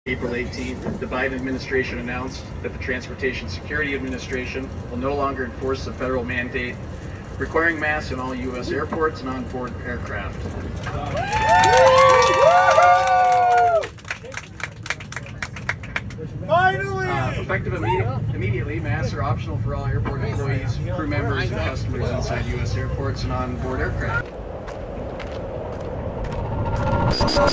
April 18th, the Biden administration announced that the Transportation Security Administration will no longer enforce the federal mandate requiring masks in all U.S. airports and on-board aircraft. Finally! Effective immediately, masks are optional for all airport employees, crew members, and customers inside U.S. airports and on-board aircraft.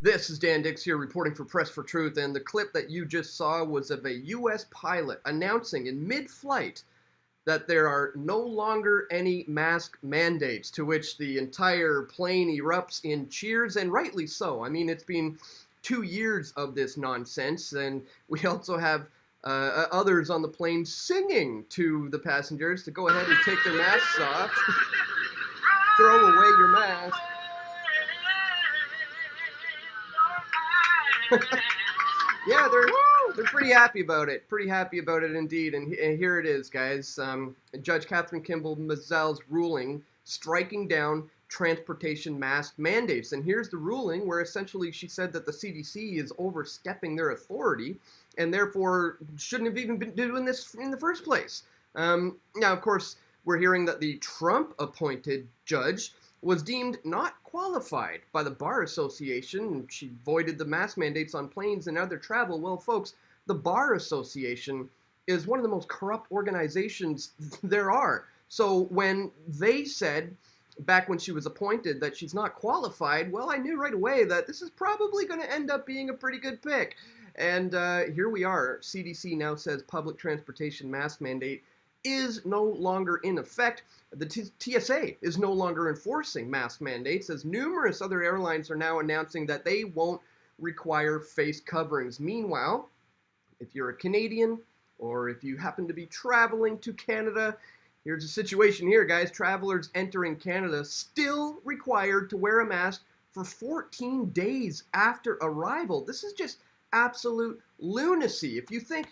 This is Dan Dix here reporting for Press for Truth, and the clip that you just saw was of a U.S. pilot announcing in mid-flight that there are no longer any mask mandates, to which the entire plane erupts in cheers, and rightly so. I mean, it's been 2 years of this nonsense, and we also have others on the plane singing to the passengers to go ahead and take their masks off. Throw away your mask. Yeah, they're pretty happy about it. Pretty happy about it indeed. And here it is, guys. Judge Catherine Kimball Mazel's ruling striking down transportation mask mandates. And here's the ruling where essentially she said that the CDC is overstepping their authority and therefore shouldn't have even been doing this in the first place. Now, of course, we're hearing that the Trump-appointed judge was deemed not qualified by the Bar Association. She voided the mask mandates on planes and other travel. Well, folks, the Bar Association is one of the most corrupt organizations there are. So when they said, back when she was appointed, that she's not qualified, well, I knew right away that this is probably going to end up being a pretty good pick. And here we are. CDC now says public transportation mask mandate is no longer in effect. The TSA is no longer enforcing mask mandates, as numerous other airlines are now announcing that they won't require face coverings. Meanwhile, if you're a Canadian or if you happen to be traveling to Canada, here's the situation here, guys. Travelers entering Canada still required to wear a mask for 14 days after arrival. This is just absolute lunacy. If you think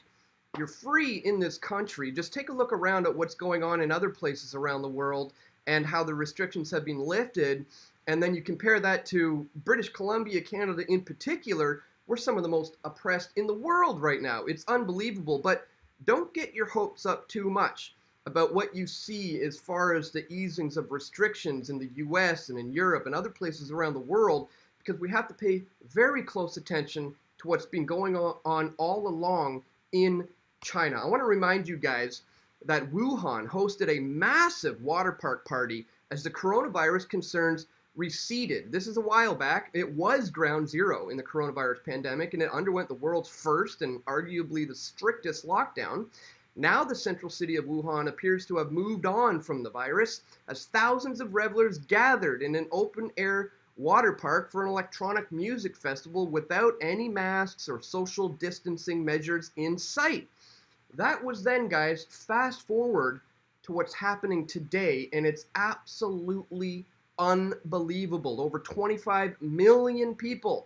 you're free in this country, just take a look around at what's going on in other places around the world and how the restrictions have been lifted, and then you compare that to British Columbia, Canada in particular. We're some of the most oppressed in the world right now. It's unbelievable, but don't get your hopes up too much about what you see as far as the easings of restrictions in the US and in Europe and other places around the world, because we have to pay very close attention to what's been going on all along in China. I want to remind you guys that Wuhan hosted a massive water park party as the coronavirus concerns receded. This is a while back. It was ground zero in the coronavirus pandemic, and it underwent the world's first and arguably the strictest lockdown. Now the central city of Wuhan appears to have moved on from the virus, as thousands of revelers gathered in an open-air water park for an electronic music festival without any masks or social distancing measures in sight. That was then, guys. Fast forward to what's happening today, and it's absolutely unbelievable. Over 25 million people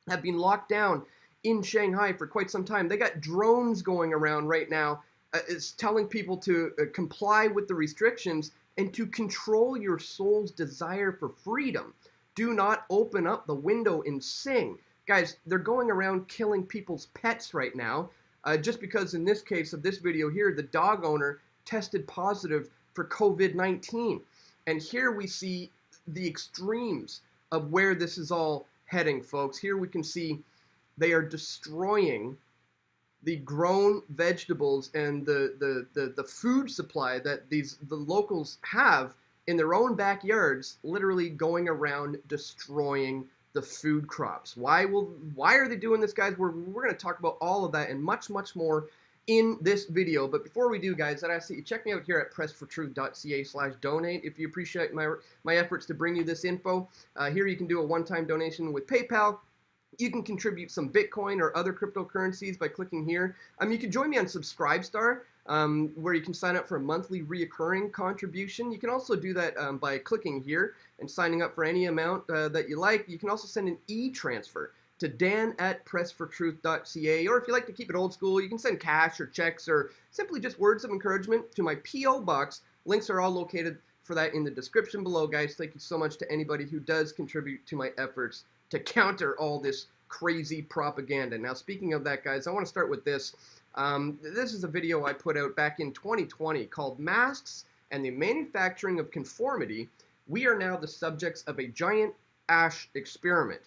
have been locked down in Shanghai for quite some time. They got drones going around right now. It's telling people to comply with the restrictions and to control your soul's desire for freedom. Do not open up the window and sing. Guys, they're going around killing people's pets right now. Just because in this case of this video here, the dog owner tested positive for COVID-19. And here we see the extremes of where this is all heading, folks. Here we can see they are destroying the grown vegetables and the food supply that the locals have in their own backyards, literally going around destroying the food crops. Why are they doing this, guys? We're going to talk about all of that and much, much more in this video. But before we do, guys, I'd ask that you check me out here at pressfortruth.ca/donate if you appreciate my efforts to bring you this info. Here you can do a one-time donation with PayPal. You can contribute some Bitcoin or other cryptocurrencies by clicking here. You can join me on Subscribestar, where you can sign up for a monthly reoccurring contribution. You can also do that by clicking here and signing up for any amount that you like. You can also send an e-transfer to dan@pressfortruth.ca, or if you like to keep it old school, you can send cash or checks or simply just words of encouragement to my P.O. Box. Links are all located for that in the description below, guys. Thank you so much to anybody who does contribute to my efforts to counter all this crazy propaganda. Now, speaking of that, guys, I want to start with this. This is a video I put out back in 2020 called Masks and the Manufacturing of Conformity. We are now the subjects of a giant ash experiment.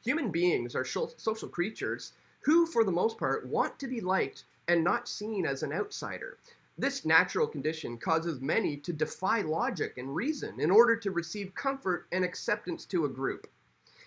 Human beings are social creatures who, for the most part, want to be liked and not seen as an outsider. This natural condition causes many to defy logic and reason in order to receive comfort and acceptance to a group.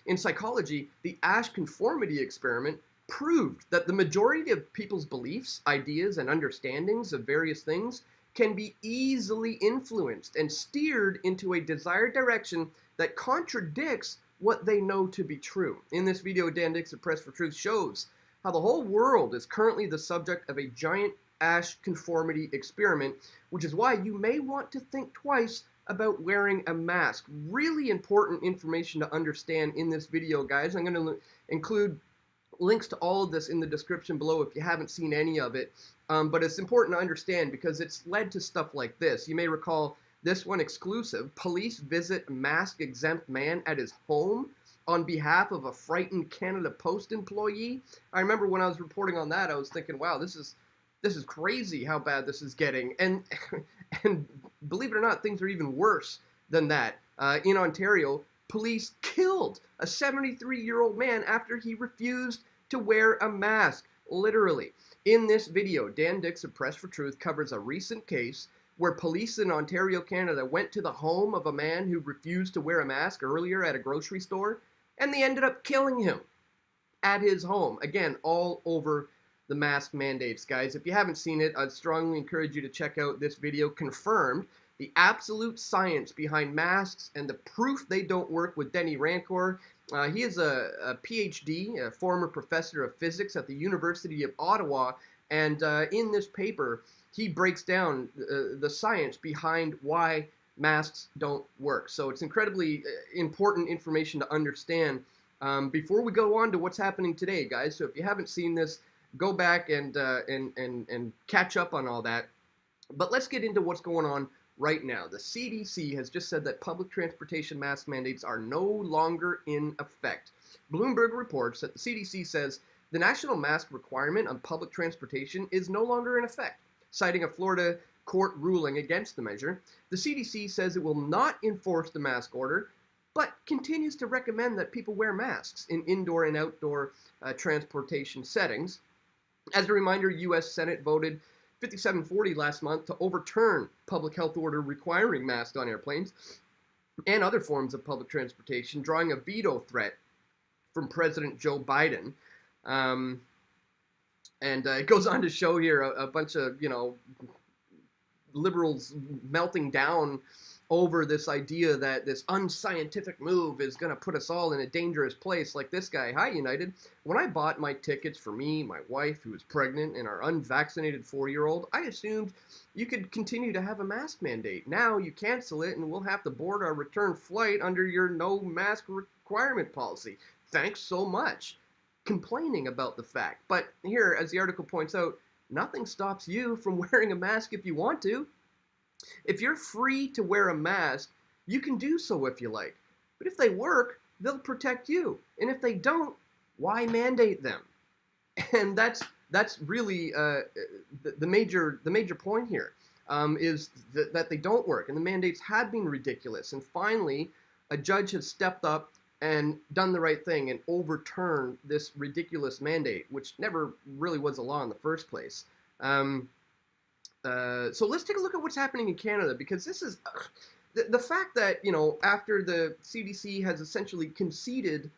In psychology, the ash conformity experiment proved that the majority of people's beliefs, ideas, and understandings of various things can be easily influenced and steered into a desired direction that contradicts what they know to be true. In this video, Dan Dix of Press for Truth shows how the whole world is currently the subject of a giant ash conformity experiment, which is why you may want to think twice about wearing a mask. Really important information to understand in this video, guys. I'm going to include links to all of this in the description below if you haven't seen any of it. But it's important to understand because it's led to stuff like this. You may recall this one exclusive. Police visit mask-exempt man at his home on behalf of a frightened Canada Post employee. I remember when I was reporting on that, I was thinking, wow, this is crazy how bad this is getting. And believe it or not, things are even worse than that. In Ontario, police killed a 73-year-old man after he refused to wear a mask, literally. In this video, Dan Dix of Press for Truth covers a recent case where police in Ontario, Canada went to the home of a man who refused to wear a mask earlier at a grocery store, and they ended up killing him at his home. Again, all over the mask mandates, guys. If you haven't seen it, I'd strongly encourage you to check out this video, Confirmed, the absolute science behind masks and the proof they don't work, with Denny Rancor. He is a PhD, a former professor of physics at the University of Ottawa, and in this paper, he breaks down the science behind why masks don't work. So it's incredibly important information to understand before we go on to what's happening today, guys. So if you haven't seen this, go back and catch up on all that. But let's get into what's going on right now. The CDC has just said that public transportation mask mandates are no longer in effect. Bloomberg reports that the CDC says the national mask requirement on public transportation is no longer in effect, citing a Florida court ruling against the measure. The CDC says it will not enforce the mask order, but continues to recommend that people wear masks in indoor and outdoor transportation settings. As a reminder, U.S. Senate voted 57-40 last month to overturn public health order requiring masks on airplanes and other forms of public transportation, drawing a veto threat from President Joe Biden. And it goes on to show here a bunch of, liberals melting down over this idea that this unscientific move is going to put us all in a dangerous place. Like this guy, hi United. When I bought my tickets for me, my wife who was pregnant, and our unvaccinated 4-year-old, I assumed you could continue to have a mask mandate. Now you cancel it and we'll have to board our return flight under your no mask requirement policy. Thanks so much. Complaining about the fact. But here, as the article points out, nothing stops you from wearing a mask if you want to. If you're free to wear a mask, you can do so if you like. But if they work, they'll protect you. And if they don't, why mandate them? And that's really the major point here, is that they don't work. And the mandates have been ridiculous. And finally, a judge has stepped up and done the right thing and overturned this ridiculous mandate, which never really was a law in the first place. So let's take a look at what's happening in Canada, because this is the fact that, after the CDC has essentially conceded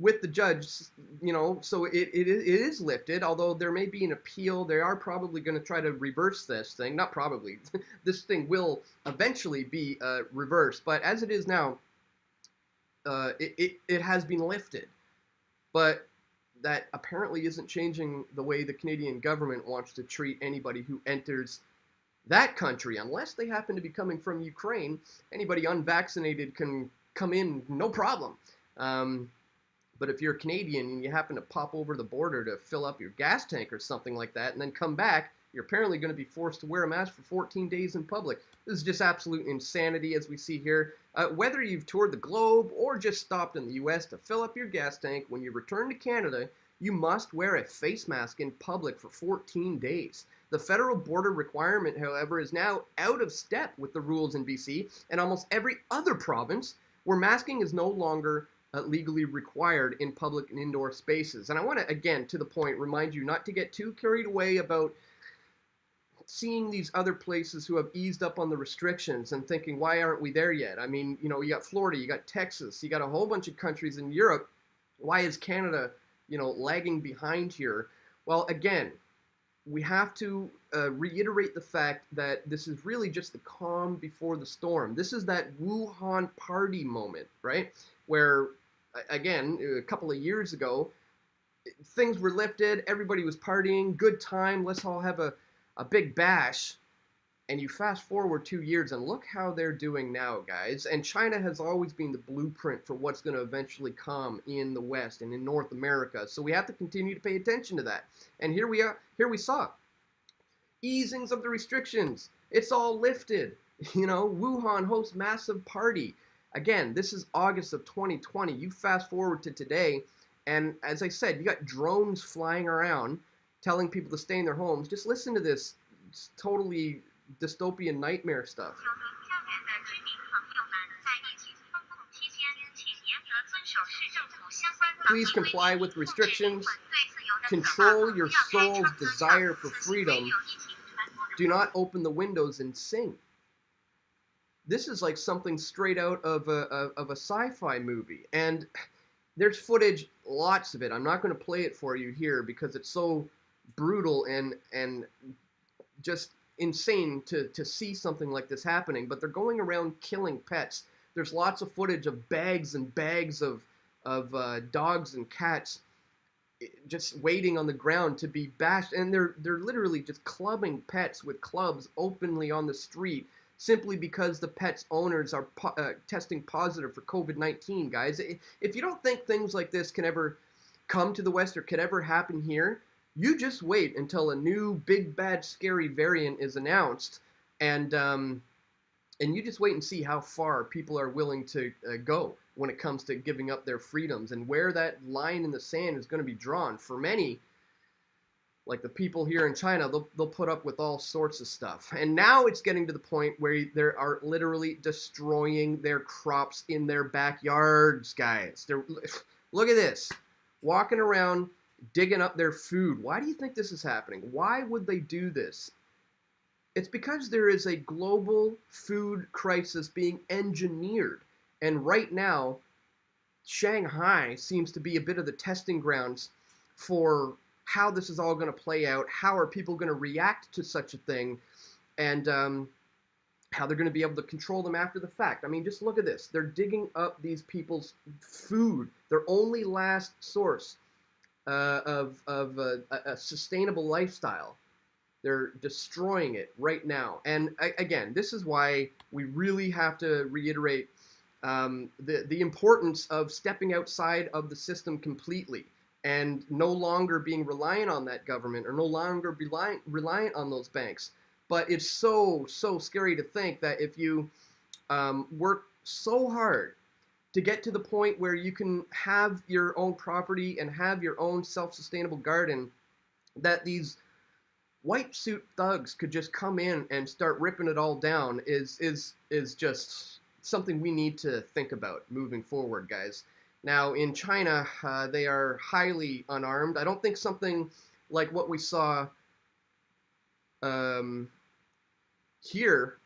with the judge, so it is lifted, although there may be an appeal. They are probably going to try to reverse this thing. Not probably. This thing will eventually be reversed. But as it is now, it has been lifted. But that apparently isn't changing the way the Canadian government wants to treat anybody who enters that country, unless they happen to be coming from Ukraine. Anybody unvaccinated can come in, no problem. But if you're Canadian and you happen to pop over the border to fill up your gas tank or something like that and then come back, you're apparently going to be forced to wear a mask for 14 days in public. This is just absolute insanity, as we see here. Whether you've toured the globe or just stopped in the US to fill up your gas tank, when you return to Canada, you must wear a face mask in public for 14 days. The federal border requirement, however, is now out of step with the rules in BC and almost every other province where masking is no longer legally required in public and indoor spaces. And I want to, again, to the point, remind you not to get too carried away about seeing these other places who have eased up on the restrictions and thinking, why aren't we there yet? I mean, you know, you got Florida, you got Texas, you got a whole bunch of countries in Europe. Why is Canada, you know, lagging behind here? Well, again, we have to reiterate the fact that this is really just the calm before the storm. This is that Wuhan party moment, right? Where, again, a couple of years ago, things were lifted, everybody was partying, good time, let's all have a big bash. And you fast forward 2 years and look how they're doing now, guys. And China has always been the blueprint for what's going to eventually come in the West and in North America. So we have to continue to pay attention to that. And here we are. Here we saw easings of the restrictions. It's all lifted. You know, Wuhan hosts massive party. Again, this is August of 2020. You fast forward to today, and as I said, you got drones flying around telling people to stay in their homes. Just listen to this. It's totally dystopian nightmare stuff. Please comply with restrictions. Control your soul's desire for freedom. Do not open the windows and sing. This is like something straight out of a sci-fi movie. And there's footage, lots of it. I'm not going to play it for you here because it's so brutal and just insane to see something like this happening. But they're going around killing pets. There's lots of footage of bags and bags of dogs and cats just waiting on the ground to be bashed, and they're literally just clubbing pets with clubs openly on the street simply because the pets' owners are testing positive for COVID-19, guys. If you don't think things like this can ever come to the West or could ever happen here, you just wait until a new big bad scary variant is announced, and you just wait and see how far people are willing to go when it comes to giving up their freedoms and where that line in the sand is going to be drawn. For many, like the people here in China, they'll put up with all sorts of stuff. And now it's getting to the point where they are literally destroying their crops in their backyards, guys. Look at this. Walking around, digging up their food. Why do you think this is happening? Why would they do this? It's because there is a global food crisis being engineered. And right now, Shanghai seems to be a bit of the testing grounds for how this is all going to play out, how are people going to react to such a thing, and how they're going to be able to control them after the fact. I mean, just look at this. They're digging up these people's food, their only last source of a sustainable lifestyle. They're destroying it right now. And again, this is why we really have to reiterate the importance of stepping outside of the system completely and no longer being reliant on that government or no longer reliant on those banks. But it's so scary to think that if you work so hard to get to the point where you can have your own property and have your own self-sustainable garden, that these white suit thugs could just come in and start ripping it all down is just something we need to think about moving forward, guys. Now, in China, they are highly unarmed. I don't think something like what we saw here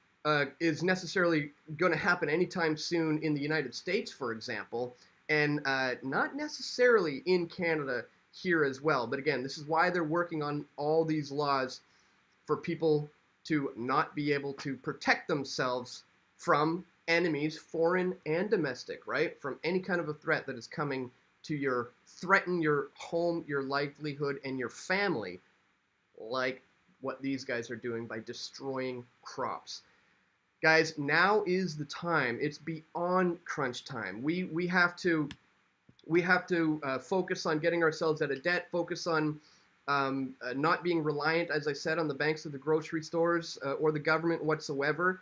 is necessarily going to happen anytime soon in the United States, for example, and not necessarily in Canada here as well. But again, this is why they're working on all these laws for people to not be able to protect themselves from enemies, foreign and domestic, right? From any kind of a threat that is coming to threaten your home, your livelihood, and your family, like what these guys are doing by destroying crops. Guys, now is the time. It's beyond crunch time. We have to focus on getting ourselves out of debt, focus on not being reliant, as I said, on the banks of the grocery stores or the government whatsoever,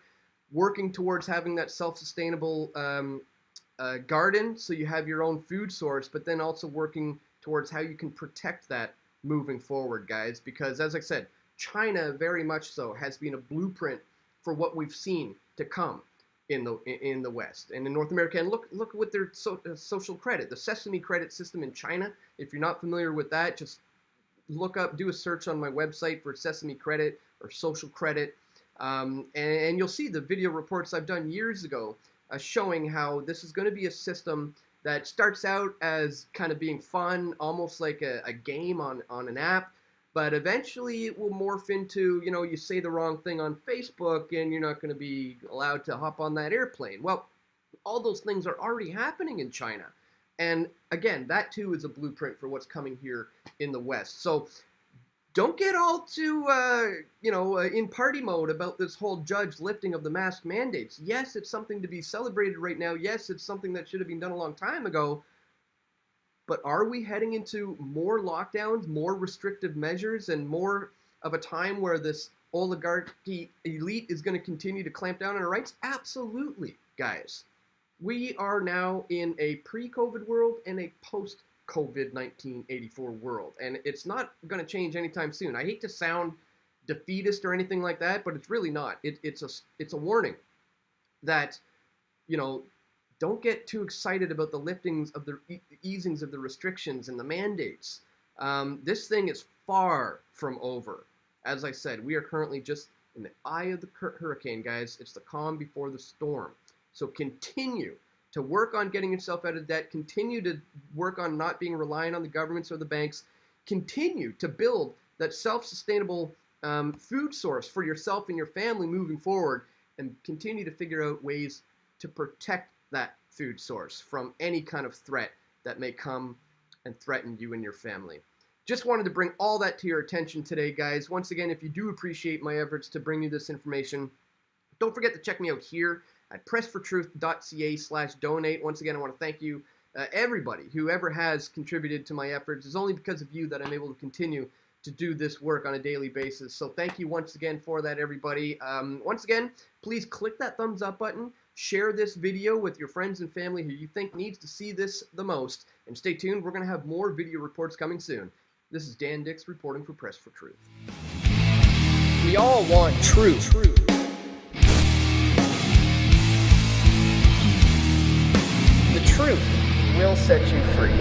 working towards having that self-sustainable garden so you have your own food source, but then also working towards how you can protect that moving forward, guys, because as I said, China very much so has been a blueprint for what we've seen to come in the West and in North America. And look with their social credit, the Sesame credit system in China. If you're not familiar with that, just do a search on my website for Sesame credit or social credit, and you'll see the video reports I've done years ago showing how this is going to be a system that starts out as kind of being fun, almost like a game on an app, but eventually it will morph into, you say the wrong thing on Facebook and you're not going to be allowed to hop on that airplane. Well, all those things are already happening in China. And again, that too is a blueprint for what's coming here in the West. So don't get all too, in party mode about this whole judge lifting of the mask mandates. Yes, it's something to be celebrated right now. Yes, it's something that should have been done a long time ago. But are we heading into more lockdowns, more restrictive measures, and more of a time where this oligarchy elite is going to continue to clamp down on our rights? Absolutely, guys. We are now in a pre-COVID world and a post-COVID-19 84 world, and it's not going to change anytime soon. I hate to sound defeatist or anything like that, but it's really not. It's a warning that, don't get too excited about the liftings of the easings of the restrictions and the mandates. This thing is far from over. As I said, we are currently just in the eye of the hurricane, guys. It's the calm before the storm. So continue to work on getting yourself out of debt. Continue to work on not being reliant on the governments or the banks. Continue to build that self-sustainable food source for yourself and your family moving forward, and continue to figure out ways to protect that food source from any kind of threat that may come and threaten you and your family. Just wanted to bring all that to your attention today, guys. Once again, if you do appreciate my efforts to bring you this information, don't forget to check me out here at pressfortruth.ca/donate. Once again, I want to thank you, everybody, whoever has contributed to my efforts. It's only because of you that I'm able to continue to do this work on a daily basis. So thank you once again for that, everybody. Once again, please click that thumbs up button. Share this video with your friends and family who you think needs to see this the most. And stay tuned. We're going to have more video reports coming soon. This is Dan Dix reporting for Press for Truth. We all want truth. The truth will set you free.